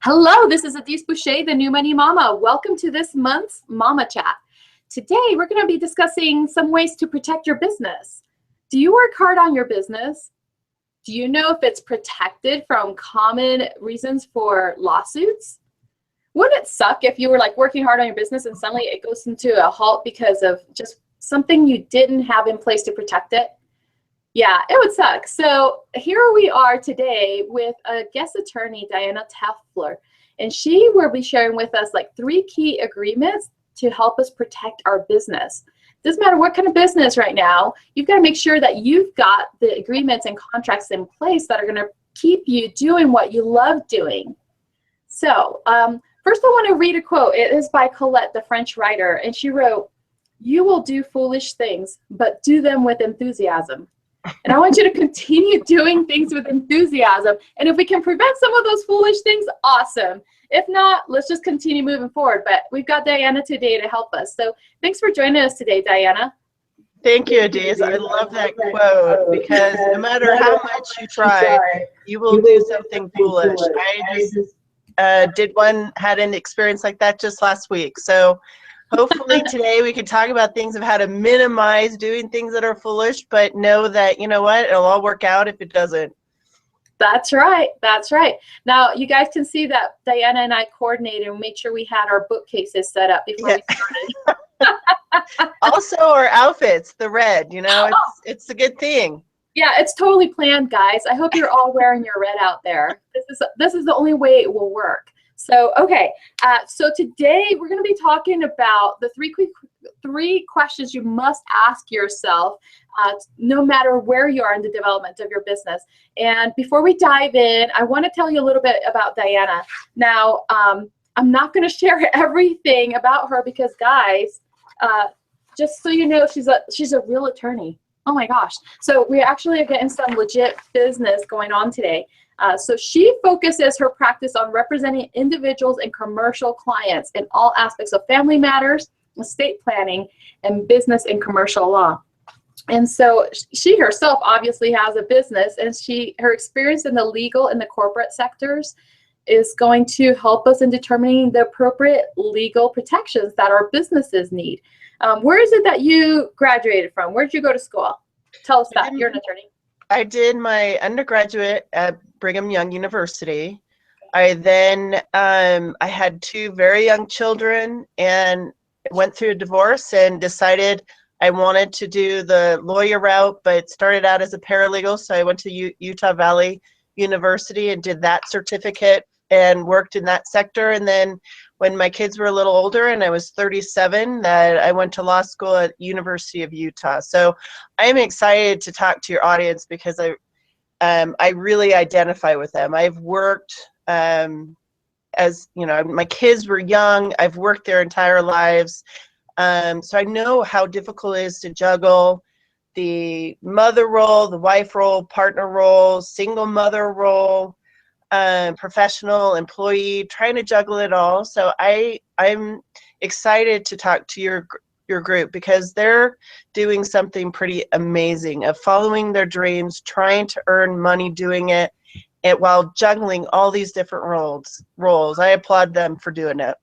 Hello, this is Adhis Boucha, the New Money Mama. Welcome to this month's Mama Chat. Today, we're going to be discussing some ways to protect your business. Do you work hard on your business? Do you know if it's protected from common reasons for lawsuits? Wouldn't it suck if you were like working hard on your business and suddenly it goes into a halt because of just something you didn't have in place to protect it? Yeah, it would suck. So here we are today with a guest attorney, Diana Telfer, and she will be sharing with us like 3 key agreements to help us protect our business. Doesn't matter what kind of business right now, you've got to make sure that you've got the agreements and contracts in place that are going to keep you doing what you love doing. So first I want to read a quote. It is by Colette, the French writer, and she wrote, "You will do foolish things, but do them with enthusiasm." And I want you to continue doing things with enthusiasm. And if we can prevent some of those foolish things, awesome. If not, let's just continue moving forward. But we've got Diana today to help us. So thanks for joining us today, Diana. Thank you, Adhis. I love that quote because no matter how much you try, you will do something foolish. I just had an experience like that just last week. So hopefully today we can talk about things of how to minimize doing things that are foolish, but know that, you know what, it'll all work out if it doesn't. That's right. That's right. Now, you guys can see that Diana and I coordinated and made sure we had our bookcases set up before we started. Also, our outfits, the red, it's a good thing. Yeah, it's totally planned, guys. I hope you're all wearing your red out there. This is the only way it will work. So, okay, so today we're going to be talking about the three questions you must ask yourself no matter where you are in the development of your business. And before we dive in, I want to tell you a little bit about Diana. Now, I'm not going to share everything about her because, guys, just so you know, she's a real attorney. Oh my gosh. So we actually are getting some legit business going on today. So she focuses her practice on representing individuals and commercial clients in all aspects of family matters, estate planning, and business and commercial law. And so she herself obviously has a business, and her experience in the legal and the corporate sectors is going to help us in determining the appropriate legal protections that our businesses need. Where is it that you graduated from? Where did you go to school? Tell us that. You're an attorney. I did my undergraduate at Brigham Young University. I then I had 2 very young children and went through a divorce and decided I wanted to do the lawyer route, but started out as a paralegal. So I went to Utah Valley University and did that certificate and worked in that sector. And then when my kids were a little older and I was 37, that I went to law school at University of Utah. So I'm excited to talk to your audience because I really identify with them. I've worked as, my kids were young. I've worked their entire lives. So I know how difficult it is to juggle the mother role, the wife role, partner role, single mother role, professional employee, trying to juggle it all. So I'm excited to talk to your group because they're doing something pretty amazing of following their dreams, trying to earn money doing it, and while juggling all these different roles. I applaud them for doing it.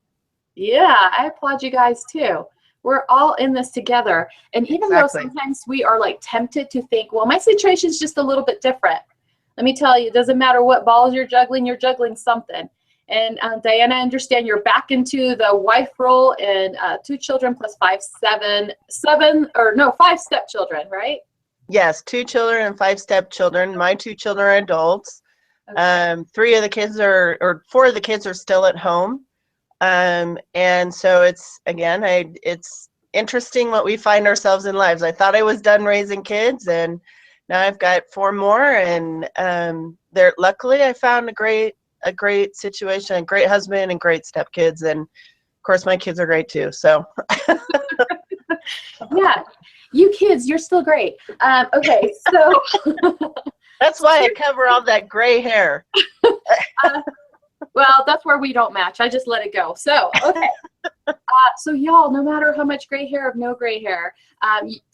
Yeah, I applaud you guys too. We're all in this together. And even though sometimes we are like tempted to think, well, my situation is just a little bit different. Let me tell you, it doesn't matter what balls you're juggling something. And Diana, I understand you're back into the wife role and 2 children plus 5 stepchildren, right? Yes, 2 children and 5 stepchildren. My 2 children are adults. Okay. 4 of the kids are still at home. And so it's interesting what we find ourselves in lives. I thought I was done raising kids, and now I've got 4 more, and luckily I found a great situation, a great husband, and great stepkids, and of course my kids are great too. So yeah, you kids, you're still great. Okay, so that's why I cover all that gray hair. Well, that's where we don't match. I just let it go. So, okay. So y'all, no matter how much gray hair or no gray hair,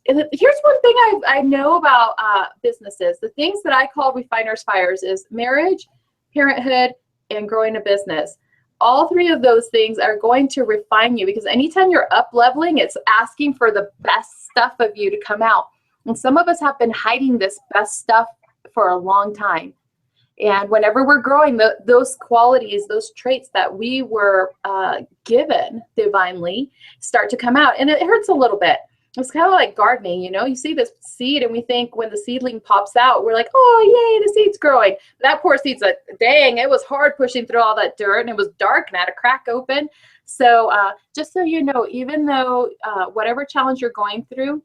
here's one thing I know about businesses. The things that I call refiners fires is marriage, parenthood, and growing a business. All three of those things are going to refine you, because anytime you're up leveling, it's asking for the best stuff of you to come out. And some of us have been hiding this best stuff for a long time. And whenever we're growing, those qualities, those traits that we were given divinely start to come out. And it hurts a little bit. It's kind of like gardening, you know, you see this seed and we think when the seedling pops out, we're like, oh, yay, the seed's growing. That poor seed's like, dang, it was hard pushing through all that dirt and it was dark and had a crack open. So just so you know, even though whatever challenge you're going through,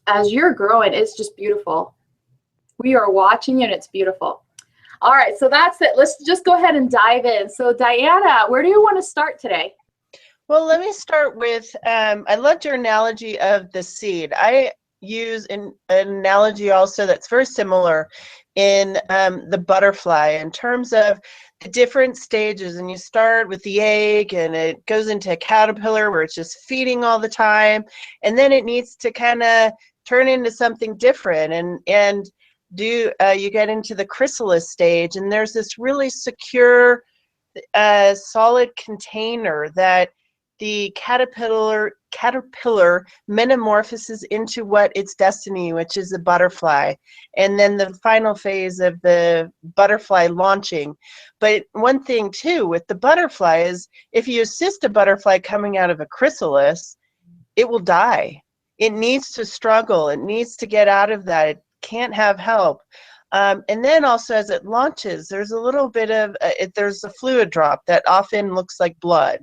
as you're growing, it's just beautiful. We are watching you and it's beautiful. All right, so that's it. Let's just go ahead and dive in. So Diana, where do you want to start today? Well, let me start with, I loved your analogy of the seed. I use an analogy also that's very similar in the butterfly in terms of the different stages. And you start with the egg and it goes into a caterpillar where it's just feeding all the time. And then it needs to kind of turn into something different. And you get into the chrysalis stage, and there's this really secure, solid container that the caterpillar metamorphoses into what its destiny, which is a butterfly, and then the final phase of the butterfly launching. But one thing too with the butterfly is if you assist a butterfly coming out of a chrysalis, it will die. It needs to struggle. It needs to get out of that. It can't have help. And then also as it launches, there's a little bit of, there's a fluid drop that often looks like blood.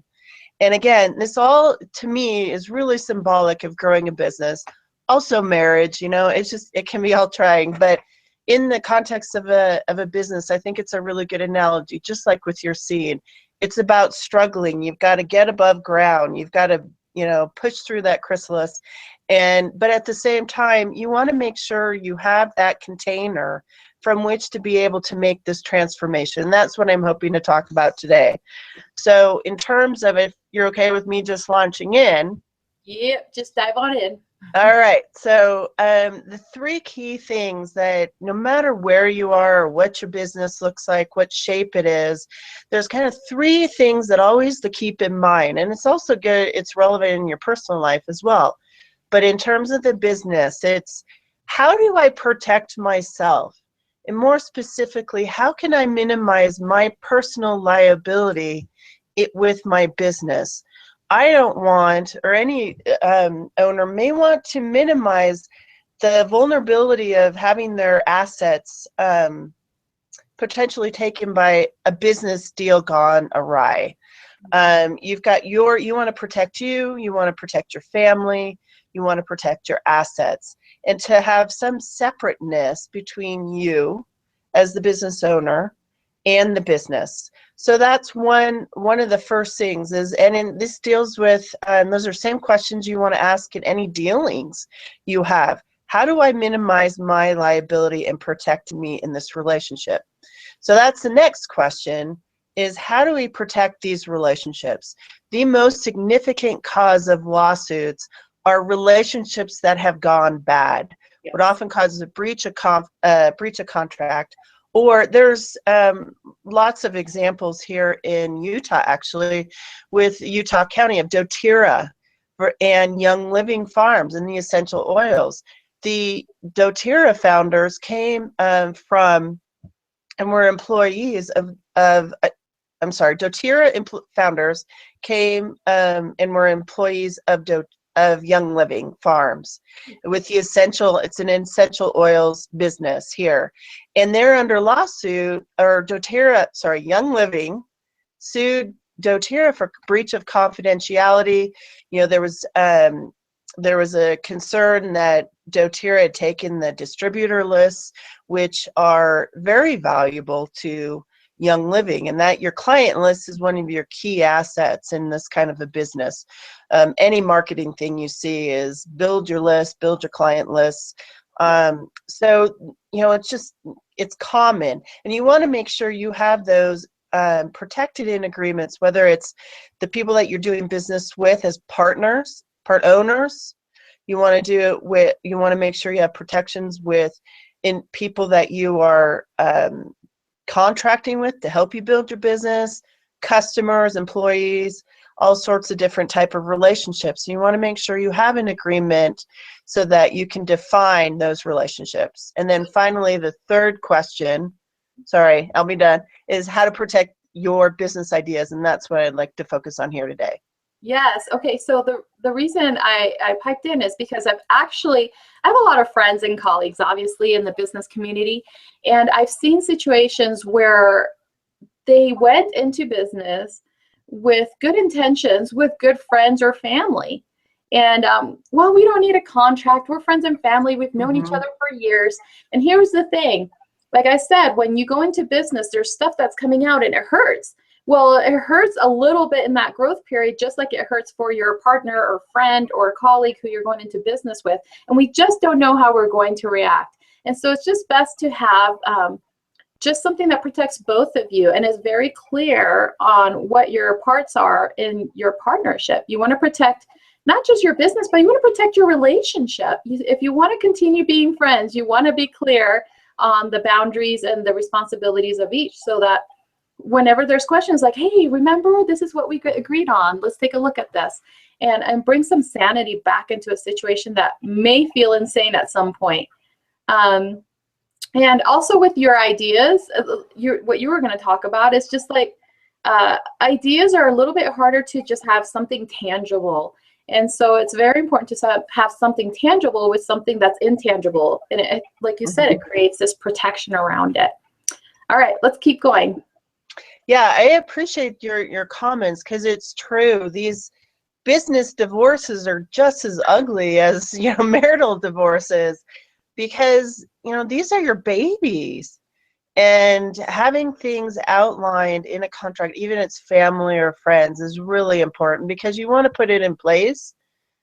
And again, this all, to me, is really symbolic of growing a business. Also marriage, you know, it's just, it can be all trying. But in the context of a business, I think it's a really good analogy, just like with your seed. It's about struggling. You've got to get above ground. You've got to, you know, push through that chrysalis. But at the same time, you want to make sure you have that container from which to be able to make this transformation. And that's what I'm hoping to talk about today. So in terms of, if you're okay with me just launching in. Yep, just dive on in. All right. So the three key things that no matter where you are or what your business looks like, what shape it is, there's kind of three things that always to keep in mind. And it's also good, it's relevant in your personal life as well. But in terms of the business, it's how do I protect myself? And more specifically, how can I minimize my personal liability with my business? I don't want, or any owner may want to minimize the vulnerability of having their assets potentially taken by a business deal gone awry. You've got you want to protect you want to protect your family, you want to protect your assets, and to have some separateness between you as the business owner and the business. So that's one of the first things is, this deals with, those are same questions you want to ask in any dealings you have. How do I minimize my liability and protect me in this relationship? So that's the next question, is how do we protect these relationships? The most significant cause of lawsuits are relationships that have gone bad. Yes. What often causes a breach of contract. Or there's lots of examples here in Utah, actually, with Utah County of doTERRA and Young Living Farms and the essential oils. The doTERRA founders came from and were employees doTERRA founders came and were employees of Young Living Farms with the it's an essential oils business here. And they're under lawsuit, or Young Living sued doTERRA for breach of confidentiality. You know, there was a concern that doTERRA had taken the distributor lists, which are very valuable to Young Living, and that your client list is one of your key assets in this kind of a business. Any marketing thing you see is build your list, build your client lists. So, you know, it's common, and you want to make sure you have those protected in agreements, whether it's the people that you're doing business with as partners, part owners. You want to make sure you have protections in people that you are contracting with to help you build your business, customers, employees, all sorts of different type of relationships. You want to make sure you have an agreement so that you can define those relationships. And then finally, the third question, sorry, I'll be done, is how to protect your business ideas. And that's what I'd like to focus on here today. Yes. Okay. So the reason I piped in is because I have a lot of friends and colleagues, obviously, in the business community. And I've seen situations where they went into business with good intentions, with good friends or family. And well, we don't need a contract. We're friends and family. We've known each other for years. And here's the thing. Like I said, when you go into business, there's stuff that's coming out and it hurts. Well, it hurts a little bit in that growth period, just like it hurts for your partner or friend or colleague who you're going into business with. And we just don't know how we're going to react. And so it's just best to have just something that protects both of you and is very clear on what your parts are in your partnership. You want to protect not just your business, but you want to protect your relationship. If you want to continue being friends, you want to be clear on the boundaries and the responsibilities of each, so that whenever there's questions like, hey, remember, this is what we agreed on, let's take a look at this, and bring some sanity back into a situation that may feel insane at some point. And also with your ideas, what you were going to talk about is just like ideas are a little bit harder to just have something tangible. And so it's very important to have something tangible with something that's intangible. And it, like you said, it creates this protection around it. All right, let's keep going. Yeah, I appreciate your comments, because it's true. These business divorces are just as ugly as, marital divorces, because, these are your babies. And having things outlined in a contract, even if it's family or friends, is really important, because you want to put it in place,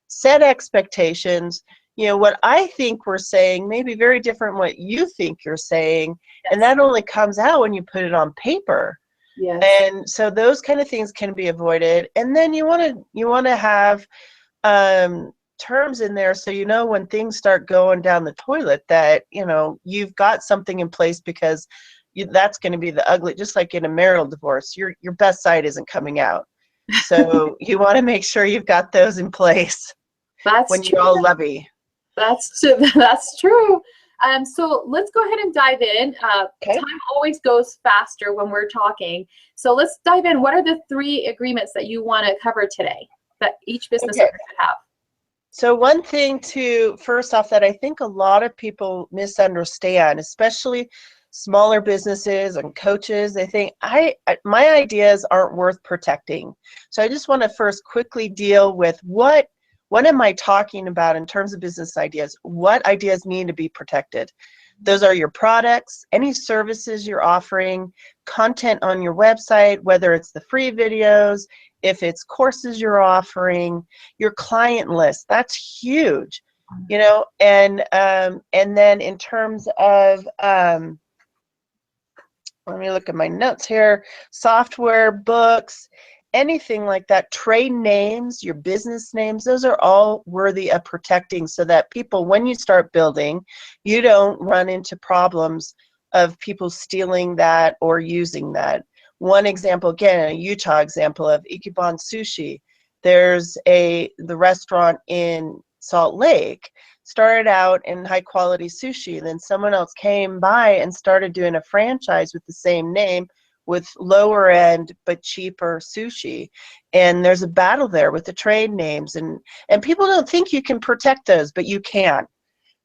set expectations. What I think we're saying may be very different from what you think you're saying, yes. And that only comes out when you put it on paper. Yes. And so those kind of things can be avoided. And then you want to have terms in there, so when things start going down the toilet, that you've got something in place, because that's going to be the ugly, just like in a marital divorce, your best side isn't coming out. So you want to make sure you've got those in place. That's when you're all lovey. That's true. So let's go ahead and dive in. Okay. Time always goes faster when we're talking. So let's dive in. What are the 3 agreements that you want to cover today that each business owner should have? So one thing first off, that I think a lot of people misunderstand, especially smaller businesses and coaches, they think my ideas aren't worth protecting. So I just want to first quickly deal with what am I talking about in terms of business ideas? What ideas need to be protected? Those are your products, any services you're offering, content on your website, whether it's the free videos, if it's courses you're offering, your client list. That's huge, and then in terms of let me look at my notes here, software, books, anything like that, trade names, your business names, those are all worthy of protecting, so that people, when you start building, you don't run into problems of people stealing that or using that. One example, again, a Utah example of Ichiban Sushi. There's the restaurant in Salt Lake started out in high quality sushi. Then someone else came by and started doing a franchise with the same name, with lower end but cheaper sushi. And there's a battle there with the trade names, and people don't think you can protect those, but you can.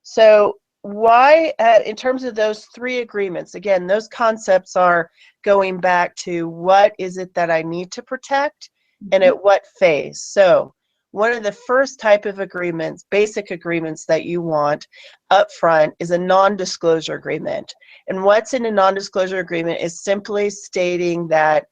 So why, in terms of those 3 agreements, again, those concepts are going back to what is it that I need to protect and at what phase. So one of the first type of agreements, basic agreements that you want up front, is a non-disclosure agreement. And what's in a non-disclosure agreement is simply stating that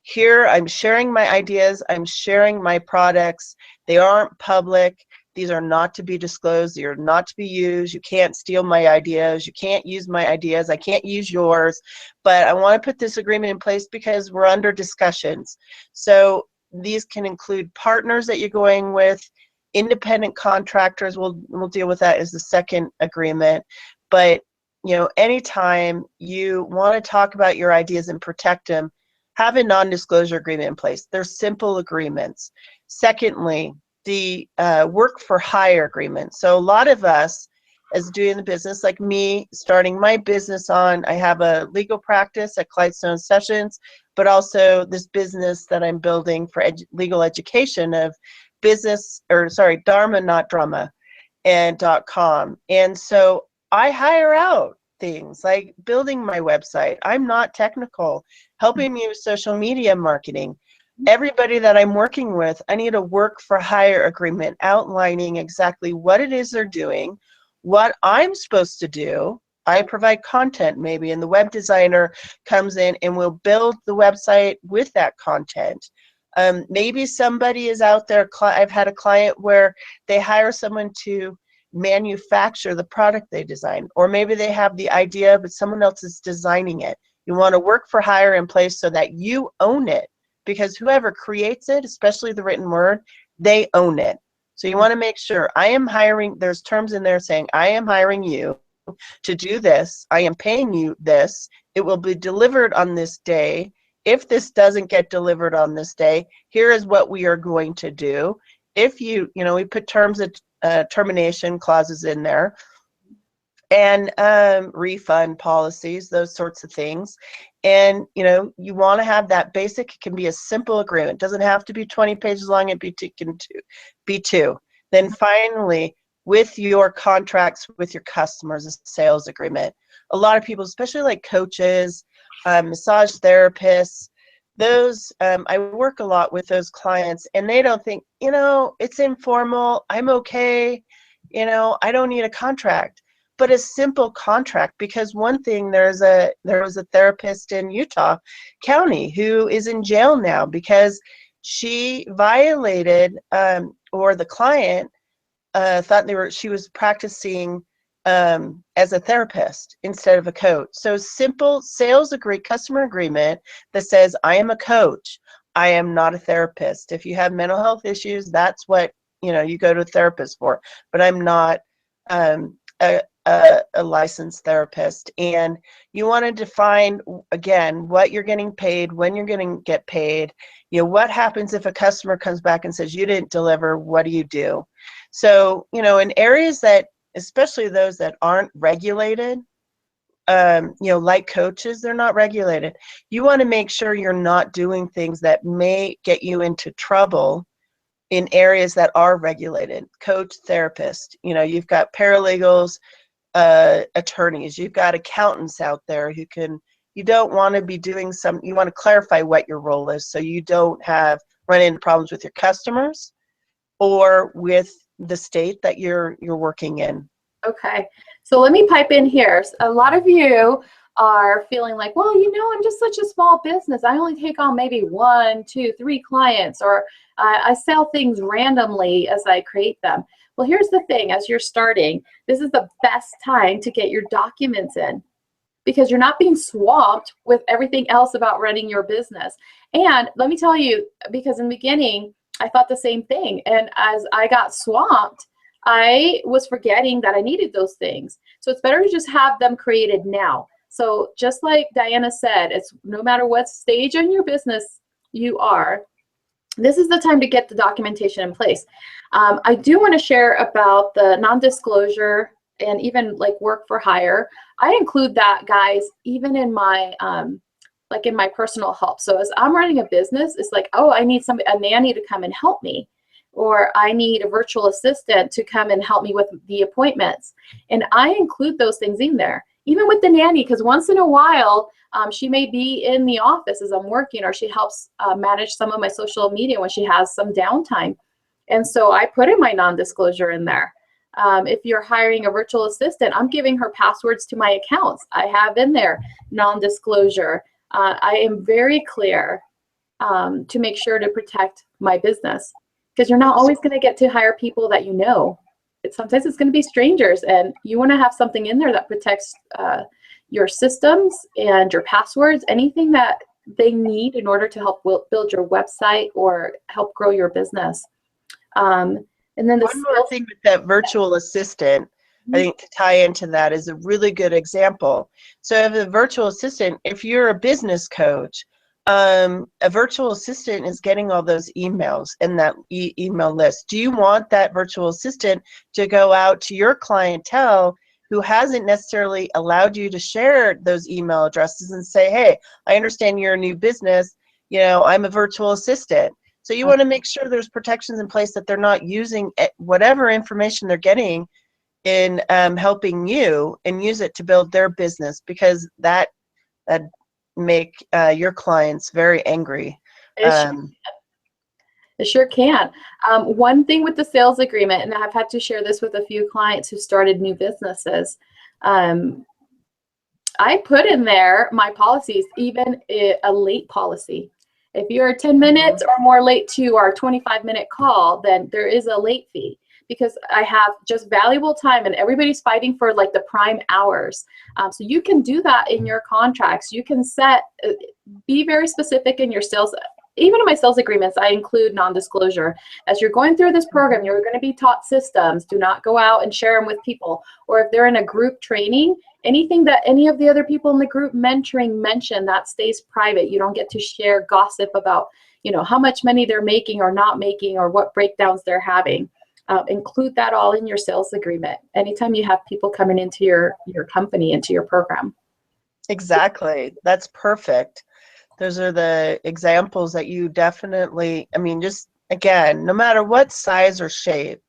here I'm sharing my ideas, I'm sharing my products, they aren't public, these are not to be disclosed, they are not to be used, you can't steal my ideas, you can't use my ideas, I can't use yours, but I want to put this agreement in place because we're under discussions. So these can include partners that you're going with, independent contractors, we'll deal with that as the second agreement. But anytime you want to talk about your ideas and protect them, have a non-disclosure agreement in place. They're simple agreements. Secondly, the work for hire agreement. So a lot of us, as doing the business, like me, starting my business I have a legal practice at Clydestone Sessions, but also this business that I'm building for legal education of Dharma Not Drama and .com. And so I hire out things like building my website. I'm not technical, helping me with social media marketing. Everybody that I'm working with, I need a work for hire agreement outlining exactly what it is they're doing, what I'm supposed to do. I provide content maybe, and the web designer comes in and will build the website with that content. Maybe somebody is out there. I've had a client where they hire someone to manufacture the product they design, or maybe they have the idea but someone else is designing it. You want to work for hire in place so that you own it, because whoever creates it, especially the written word, they own it. So you want to make sure I am hiring, there's terms in there saying I am hiring you to do this, I am paying you this, it will be delivered on this day. If this doesn't get delivered on this day, here is what we are going to do. If we put terms of termination clauses in there, and refund policies, those sorts of things. And you want to have that basic. It can be a simple agreement. It doesn't have to be 20 pages long. It can be two. Then finally, with your contracts with your customers, a sales agreement. A lot of people, especially like coaches, massage therapists, those I work a lot with those clients, and they don't think, it's informal, I'm okay, I don't need a contract. But a simple contract, because one thing, there was a therapist in Utah County who is in jail now because she violated, or the client thought she was practicing as a therapist instead of a coach. So simple customer agreement that says I am a coach, I am not a therapist. If you have mental health issues, that's what you go to a therapist for. But I'm not a licensed therapist. And you want to define again what you're getting paid, when you're going to get paid. What happens if a customer comes back and says you didn't deliver? What do you do? So in areas that, especially those that aren't regulated, like coaches, they're not regulated. You want to make sure you're not doing things that may get you into trouble in areas that are regulated. Coach, therapist, you've got paralegals, attorneys, you've got accountants out there you don't want to be doing you want to clarify what your role is so you don't run into problems with your customers or with the state that you're working in. Okay, so let me pipe in here. A lot of you are feeling like, well, I'm just such a small business. I only take on maybe 1, 2, 3 clients, or I sell things randomly as I create them. Well, here's the thing. As you're starting, this is the best time to get your documents in, because you're not being swamped with everything else about running your business. And let me tell you, because in the beginning, I thought the same thing. And as I got swamped, I was forgetting that I needed those things. So it's better to just have them created now. So just like Diana said, it's no matter what stage in your business you are, this is the time to get the documentation in place. I do want to share about the non-disclosure and even like work for hire. I include that, guys, even in my like in my personal help. So as I'm running a business, it's like, oh, I need a nanny to come and help me, or I need a virtual assistant to come and help me with the appointments. And I include those things in there, even with the nanny, because once in a while, she may be in the office as I'm working, or she helps manage some of my social media when she has some downtime. And so I put in my non-disclosure in there. If you're hiring a virtual assistant, I'm giving her passwords to my accounts. I have in there non-disclosure. I am very clear to make sure to protect my business, because you're not always going to get to hire people that sometimes it's going to be strangers, and you want to have something in there that protects your systems and your passwords, anything that they need in order to help build your website or help grow your business. And then one more thing with that virtual assistant, I think to tie into that is a really good example. So if a virtual assistant, if you're a business coach, a virtual assistant is getting all those emails in that email list. Do you want that virtual assistant to go out to your clientele who hasn't necessarily allowed you to share those email addresses and say, hey, I understand you're a new business, I'm a virtual assistant. So you want to make sure there's protections in place that they're not using whatever information they're getting in helping you and use it to build their business, because that make your clients very angry. It sure can. One thing with the sales agreement, and I've had to share this with a few clients who started new businesses, I put in there my policies, even a late policy. If you're 10 minutes or more late to our 25-minute call, then there is a late fee, because I have just valuable time and everybody's fighting for like the prime hours. So you can do that in your contracts. You can be very specific in your sales. Even in my sales agreements, I include non-disclosure. As you're going through this program, you're going to be taught systems. Do not go out and share them with people. Or if they're in a group training, anything that any of the other people in the group mentoring mention, that stays private. You don't get to share gossip about, how much money they're making or not making, or what breakdowns they're having. Include that all in your sales agreement anytime you have people coming into your company, into your program. Exactly. That's perfect. Those are the examples that you definitely, just again, no matter what size or shape,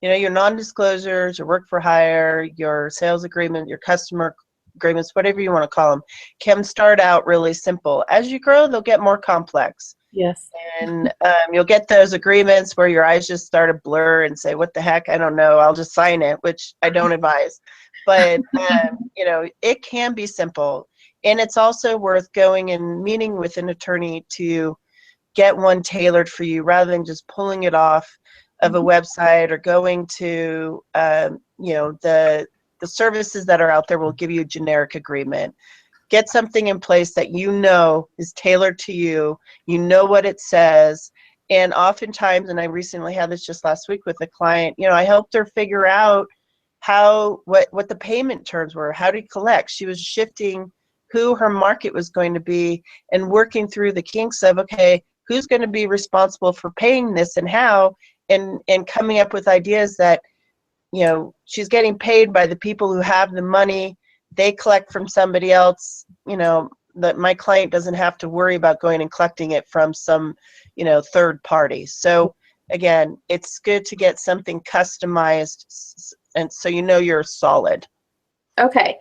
your non-disclosures, your work for hire, your sales agreement, your customer agreements, whatever you want to call them, can start out really simple. As you grow, they'll get more complex. Yes. And you'll get those agreements where your eyes just start to blur and say, what the heck? I don't know. I'll just sign it, which I don't advise. But, it can be simple. And it's also worth going and meeting with an attorney to get one tailored for you, rather than just pulling it off of a website or going to, the services that are out there will give you a generic agreement. Get something in place that is tailored to you. You know what it says. And oftentimes, and I recently had this just last week with a client, I helped her figure out what the payment terms were, how to collect. She was shifting who her market was going to be and working through the kinks of, okay, who's going to be responsible for paying this and how, and coming up with ideas that, she's getting paid by the people who have the money. They collect from somebody else, that my client doesn't have to worry about going and collecting it from some, third party. So again, it's good to get something customized, and so you're solid. Okay.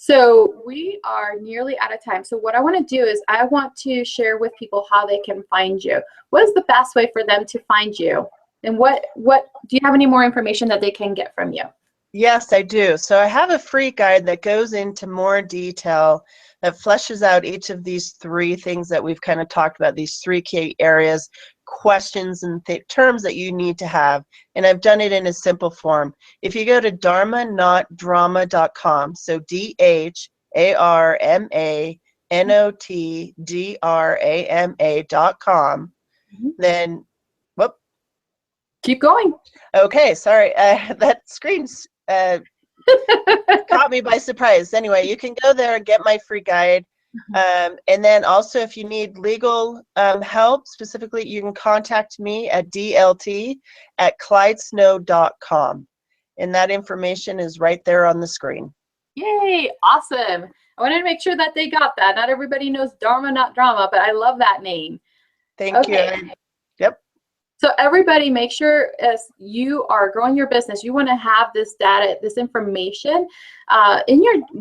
So we are nearly out of time. So what I want to do is I want to share with people how they can find you. What is the best way for them to find you? And what do you have any more information that they can get from you? Yes, I do. So I have a free guide that goes into more detail, that fleshes out each of these three things that we've kind of talked about, these three key areas, questions and terms that you need to have. And I've done it in a simple form. If you go to dharmanotdrama.com, so DHARMANOTDRAMA.com, then, whoop. Keep going. Okay, sorry. That screen's caught me by surprise. Anyway, you can go there and get my free guide. And then also, if you need legal help specifically, you can contact me at dlt@clydesnow.com. And that information is right there on the screen. Yay, awesome. I wanted to make sure that they got that. Not everybody knows Dharma, not drama, but I love that name. Thank you. Yep. So everybody, make sure as you are growing your business, you want to have this data, this information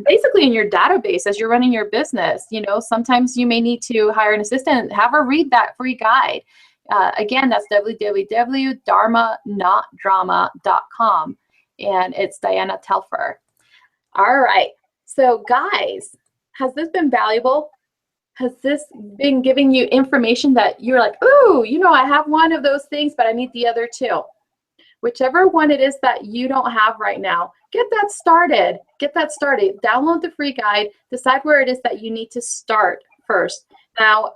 basically in your database as you're running your business. Sometimes you may need to hire an assistant, have her read that free guide. Again, that's www.dharmanotdrama.com, and it's Diana Telfer. All right. So guys, has this been valuable? Has this been giving you information that you're like, ooh, I have one of those things, but I need the other two? Whichever one it is that you don't have right now, get that started. Get that started. Download the free guide. Decide where it is that you need to start first. Now,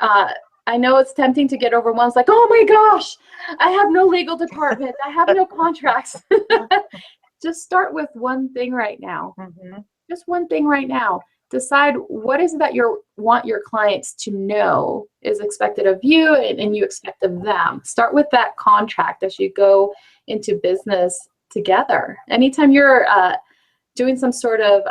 I know it's tempting to get overwhelmed. It's like, oh my gosh, I have no legal department. I have no contracts. just start with one thing right now. Mm-hmm. Just one thing right now. Decide what is it that you want your clients to know is expected of you and you expect of them. Start with that contract as you go into business together. Anytime you're doing some sort of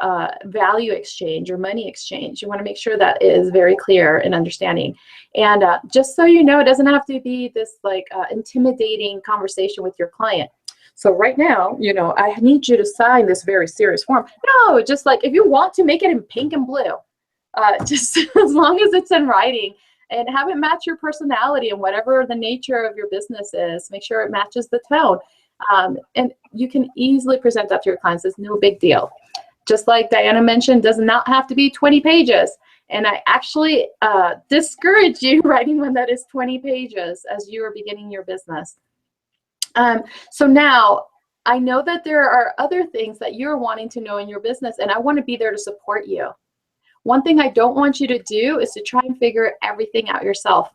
value exchange or money exchange, you want to make sure that is very clear and understanding. And just so you know, it doesn't have to be this like intimidating conversation with your client. So right now, you know, I need you to sign this very serious form. No, just like if you want to make it in pink and blue, just as long as it's in writing and have it match your personality and whatever the nature of your business is, make sure it matches the tone. And you can easily present that to your clients. It's no big deal. Just like Diana mentioned, does not have to be 20 pages. And I actually discourage you writing one that is 20 pages as you are beginning your business. So now I know that there are other things that you're wanting to know in your business, and I want to be there to support you. One thing I don't want you to do is to try and figure everything out yourself.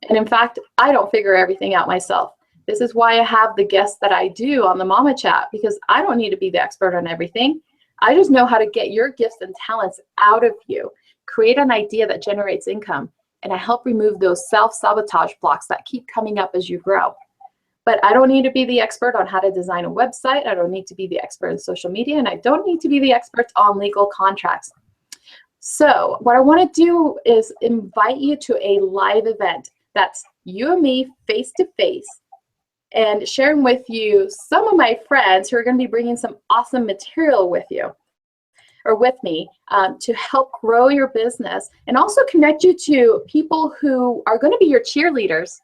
And in fact, I don't figure everything out myself. This is why I have the guests that I do on the Mama Chat, because I don't need to be the expert on everything. I just know how to get your gifts and talents out of you, create an idea that generates income, and I help remove those self-sabotage blocks that keep coming up as you grow. But I don't need to be the expert on how to design a website. I don't need to be the expert in social media, and I don't need to be the expert on legal contracts. So what I want to do is invite you to a live event. That's you and me face to face, and sharing with you some of my friends who are going to be bringing some awesome material with you or with me to help grow your business and also connect you to people who are going to be your cheerleaders.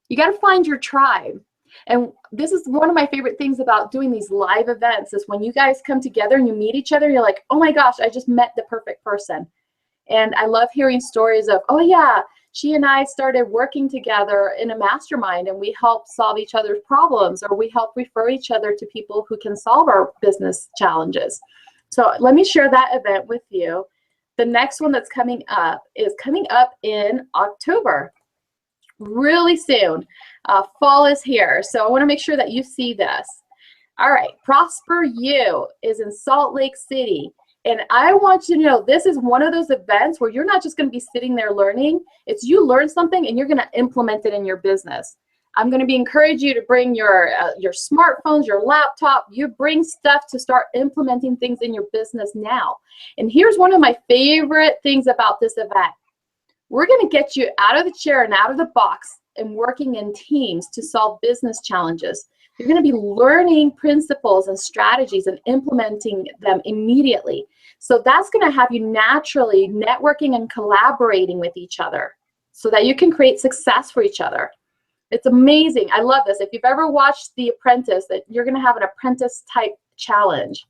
You got to find your tribe. And this is one of my favorite things about doing these live events is when you guys come together and you meet each other, you're like, oh my gosh, I just met the perfect person. And I love hearing stories of, oh yeah, she and I started working together in a mastermind and we help solve each other's problems, or we help refer each other to people who can solve our business challenges. So let me share that event with you. The next one that's coming up is coming up in October. Really soon. Fall is here, so I want to make sure that you see this. All right, Prosper You is in Salt Lake City, and I want you to know this is one of those events where you're not just going to be sitting there learning. It's you learn something and you're going to implement it in your business. I'm going to encourage you to bring your smartphones, your laptop. You bring stuff to start implementing things in your business now. And here's one of my favorite things about this event. We're going to get you out of the chair and out of the box and working in teams to solve business challenges. You're going to be learning principles and strategies and implementing them immediately. So that's going to have you naturally networking and collaborating with each other so that you can create success for each other. It's amazing. I love this. If you've ever watched The Apprentice, that you're going to have an apprentice type challenge.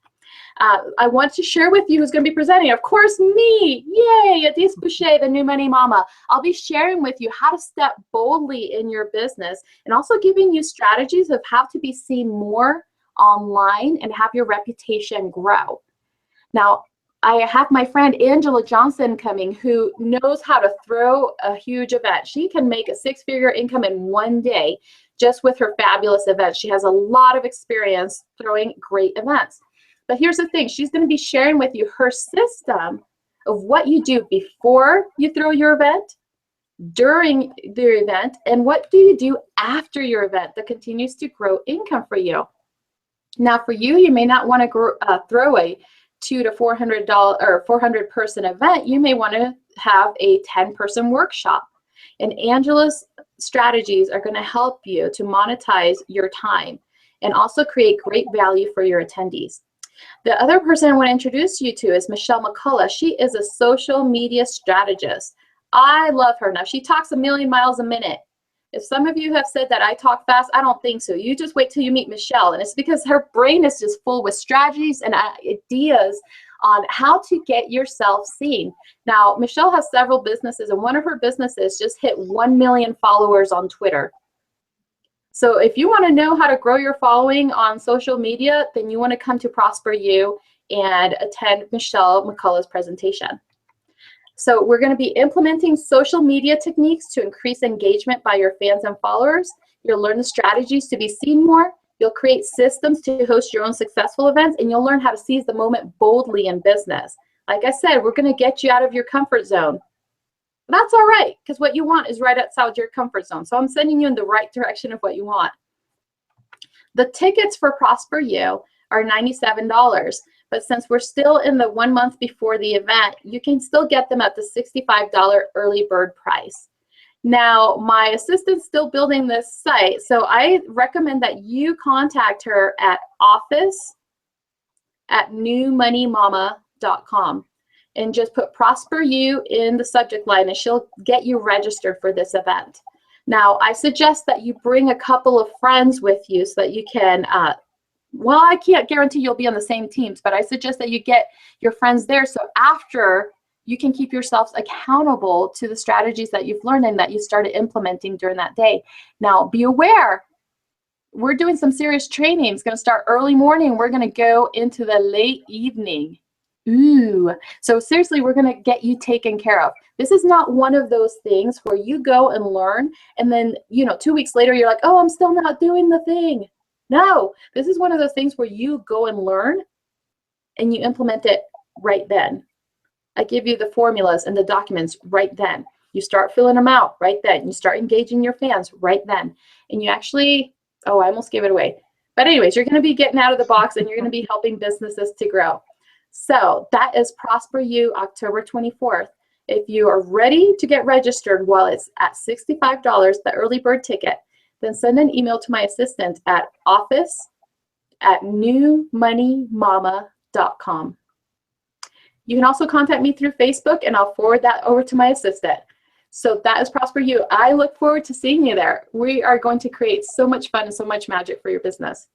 I want to share with you who's going to be presenting. Of course, me. Yay, Adhis Boucha, the New Money Mama. I'll be sharing with you how to step boldly in your business and also giving you strategies of how to be seen more online and have your reputation grow. Now, I have my friend Angela Johnson coming who knows how to throw a huge event. She can make a six-figure income in one day just with her fabulous events. She has a lot of experience throwing great events. But here's the thing, she's going to be sharing with you her system of what you do before you throw your event, during the event, and what do you do after your event that continues to grow income for you. Now for you, you may not want to throw a $200 to $400 or 400 person event. You may want to have a 10-person workshop. And Angela's strategies are going to help you to monetize your time and also create great value for your attendees. The other person I want to introduce you to is Michelle McCullough. She is a social media strategist. I love her. Now, she talks a million miles a minute. If some of you have said that I talk fast, I don't think so. You just wait till you meet Michelle. And it's because her brain is just full with strategies and ideas on how to get yourself seen. Now, Michelle has several businesses, and one of her businesses just hit 1 million followers on Twitter. So if you want to know how to grow your following on social media, then you want to come to Prosper You and attend Michelle McCullough's presentation. So we're going to be implementing social media techniques to increase engagement by your fans and followers. You'll learn the strategies to be seen more, You'll create systems to host your own successful events, and you'll learn how to seize the moment boldly in business. Like I said, we're going to get you out of your comfort zone. But that's all right, because what you want is right outside your comfort zone. So I'm sending you in the right direction of what you want. The tickets for Prosper You are $97. But since we're still in the 1 month before the event, you can still get them at the $65 early bird price. Now, my assistant's still building this site, so I recommend that you contact her at office@newmoneymama.com and just put Prosper You in the subject line, and she'll get you registered for this event. Now, I suggest that you bring a couple of friends with you so that you can, well, I can't guarantee you'll be on the same teams, but I suggest that you get your friends there so after you can keep yourselves accountable to the strategies that you've learned and that you started implementing during that day. Now, be aware, we're doing some serious training. It's going to start early morning. We're going to go into the late evening. Ooh. So seriously, we're going to get you taken care of. This is not one of those things where you go and learn and then, 2 weeks later, you're like, oh, I'm still not doing the thing. No, this is one of those things where you go and learn and you implement it right then. I give you the formulas and the documents right then. You start filling them out right then. You start engaging your fans right then. And you actually, oh, I almost gave it away. But anyways, you're going to be getting out of the box and you're going to be helping businesses to grow. So that is Prosper You, October 24th. If you are ready to get registered while it's at $65, the early bird ticket, then send an email to my assistant at office@newmoneymama.com. You can also contact me through Facebook, and I'll forward that over to my assistant. So that is Prosper You. I look forward to seeing you there. We are going to create so much fun and so much magic for your business.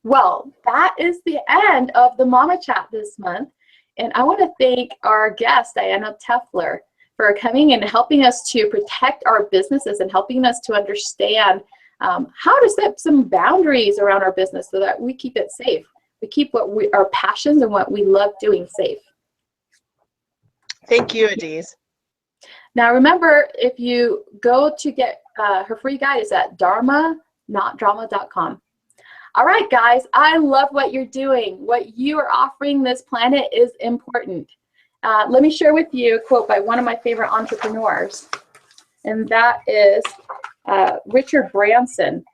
Well, that is the end of the Mama Chat this month. And I want to thank our guest, Diana Telfer, for coming and helping us to protect our businesses and helping us to understand how to set some boundaries around our business so that we keep it safe. We keep our passions and what we love doing safe. Thank you, Adhis. Now remember, if you go to get her free guide, it's at dharmanotdrama.com. All right, guys, I love what you're doing. What you are offering this planet is important. Let me share with you a quote by one of my favorite entrepreneurs, and that is Richard Branson.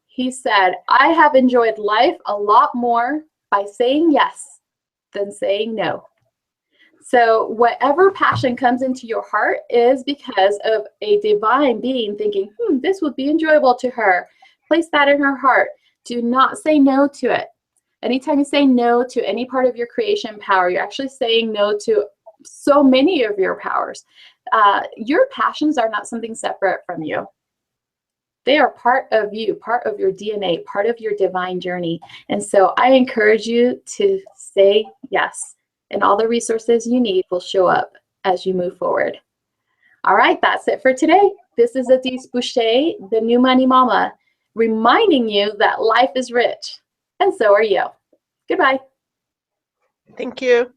He said, I have enjoyed life a lot more by saying yes than saying no. So whatever passion comes into your heart is because of a divine being thinking, this would be enjoyable to her. Place that in her heart. Do not say no to it. Anytime you say no to any part of your creation power, you're actually saying no to so many of your powers. Your passions are not something separate from you. They are part of you, part of your DNA, part of your divine journey. And so I encourage you to say yes. And all the resources you need will show up as you move forward. All right, that's it for today. This is Adhis Boucha, the New Money Mama, reminding you that life is rich, and so are you. Goodbye. Thank you.